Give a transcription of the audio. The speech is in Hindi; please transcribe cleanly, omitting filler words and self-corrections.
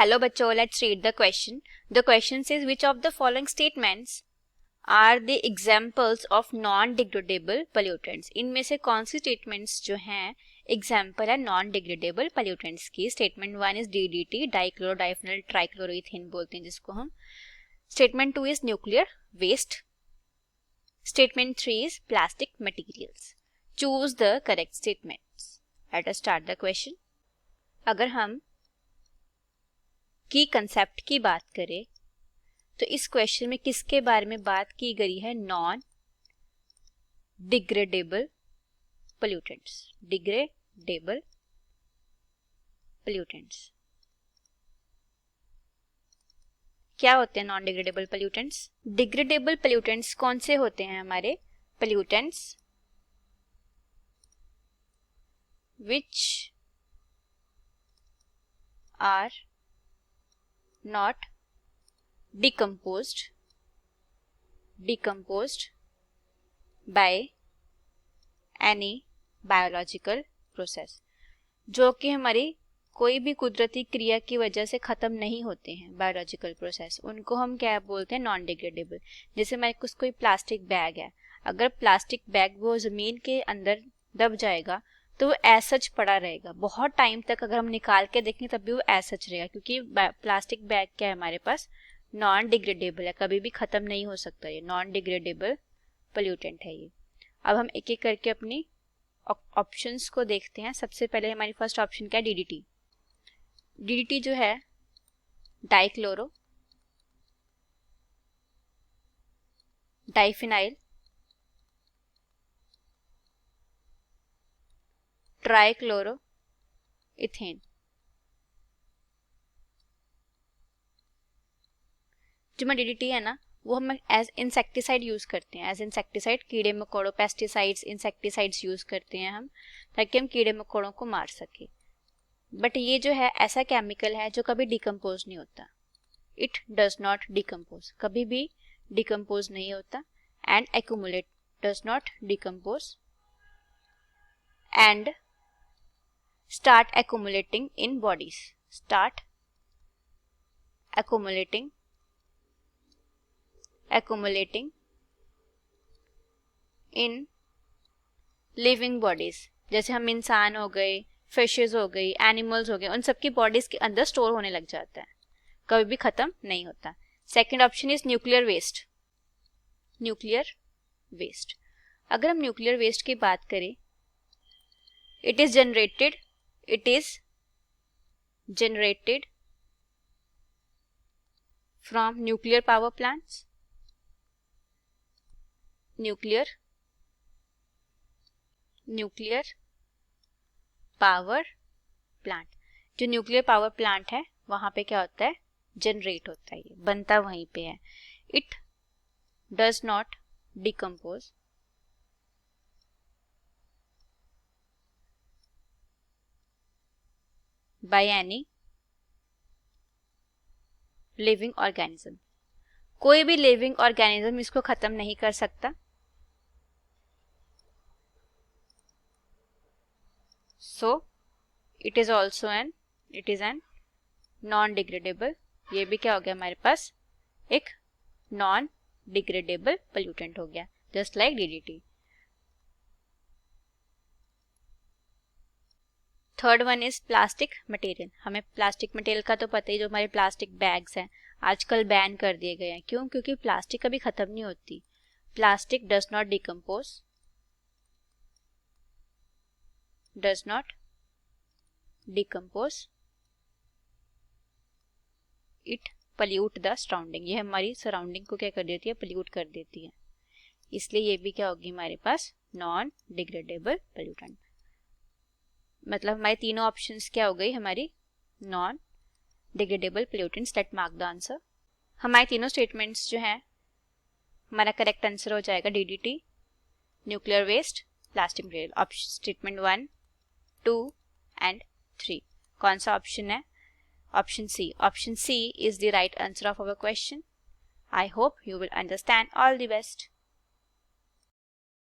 Hello बच्चों, let's read the question. The question says which of the following statements are the examples of non-degradable pollutants? इनमें से कौन सी statements जो हैं example है non-degradable pollutants की? Statement 1 is DDT, dichlorodiphenol trichloroethane बोलते हैं जिसको हम. Statement 2 is nuclear waste. Statement 3 is plastic materials. Choose the correct statements. Let us start the question. अगर हम की कंसेप्ट की बात करें तो इस क्वेश्चन में किसके बारे में बात की गई है? Non degradable pollutants. Degradable pollutants क्या होते हैं? Non degradable pollutants. Degradable pollutants कौन से होते हैं? हमारे pollutants which are not decomposed by any biological process, जो कि हमारी कोई भी कुदरती क्रिया की वजह से ख़त्म नहीं होते हैं. बायोलॉजिकल प्रोसेस उनको हम क्या बोलते हैं? Non degradable. जैसे हमारे कुछ कोई प्लास्टिक बैग है, अगर प्लास्टिक बैग वो ज़मीन के अंदर दब जाएगा तो वो ऐसच पड़ा रहेगा बहुत टाइम तक. अगर हम निकाल के देखें तब भी वो ऐसच रहेगा, क्योंकि प्लास्टिक बैग क्या है हमारे पास? नॉन डिग्रेडेबल है, कभी भी ख़त्म नहीं हो सकता. ये नॉन डिग्रेडेबल पोल्यूटेंट है ये. अब हम एक एक करके अपनी ऑप्शंस को देखते हैं. सबसे पहले हमारी फर्स्ट ऑप्शन क्या है? डीडीटी. डीडीटी जो है डाइक्लोरो डाइफिनाइल ट्राइक्लोरो इथेन. जो मैं डीडीटी है ना वो हम एज इंसेक्टिसाइड यूज करते हैं. एज इंसेक्टिसाइड कीड़े मकोड़ों, पेस्टिसाइड्स, इंसेक्टिसाइड्स यूज करते हैं हम ताकि हम कीड़े मकोड़ों को मार सके. बट ये जो है ऐसा केमिकल है जो कभी डिकम्पोज नहीं होता. इट डज नॉट डिकम्पोज, कभी भी डिकम्पोज नहीं होता. And accumulate, does not decompose and start accumulating in bodies. Start accumulating in living bodies. जैसे हम इंसान हो गए, फिशेस हो गई, एनिमल्स हो गए, उन सबकी बॉडीज के अंदर स्टोर होने लग जाता है, कभी भी खत्म नहीं होता. Second option is nuclear waste. Nuclear waste, अगर हम न्यूक्लियर वेस्ट की बात करें, it is generated from nuclear power plants. nuclear power plant. जो न्यूक्लियर पावर प्लांट है वहां पे क्या होता है? जनरेट होता है, ये बनता वहीं पे है. It does not decompose by any living organism. कोई भी लिविंग ऑर्गेनिज्म इसको खत्म नहीं कर सकता. So it is an non degradable. ये भी क्या हो गया हमारे पास? एक नॉन डिग्रेडेबल पोल्यूटेंट हो गया, just like DDT. Third one is plastic material. हमें प्लास्टिक मटेरियल का तो पता ही, जो हमारे प्लास्टिक बैग्स हैं आजकल बैन कर दिए गए हैं. क्यों? क्योंकि प्लास्टिक कभी खत्म नहीं होती. Plastic does not decompose it pollute the surrounding. ये हमारी सराउंडिंग को क्या कर देती है? पल्यूट कर देती है. इसलिए ये भी क्या होगी हमारे पास? Non degradable pollutant. मतलब हमारे तीनों ऑप्शंस क्या हो गई? हमारी non degradable pollutants. Let mark the answer. हमारे तीनों स्टेटमेंट्स जो हैं, हमारा करेक्ट आंसर हो जाएगा DDT, nuclear waste, plastic material. Option statement 1, 2 and 3. कौन सा ऑप्शन है? Option C. Option C is the right answer of our question. I hope you will understand. All the best.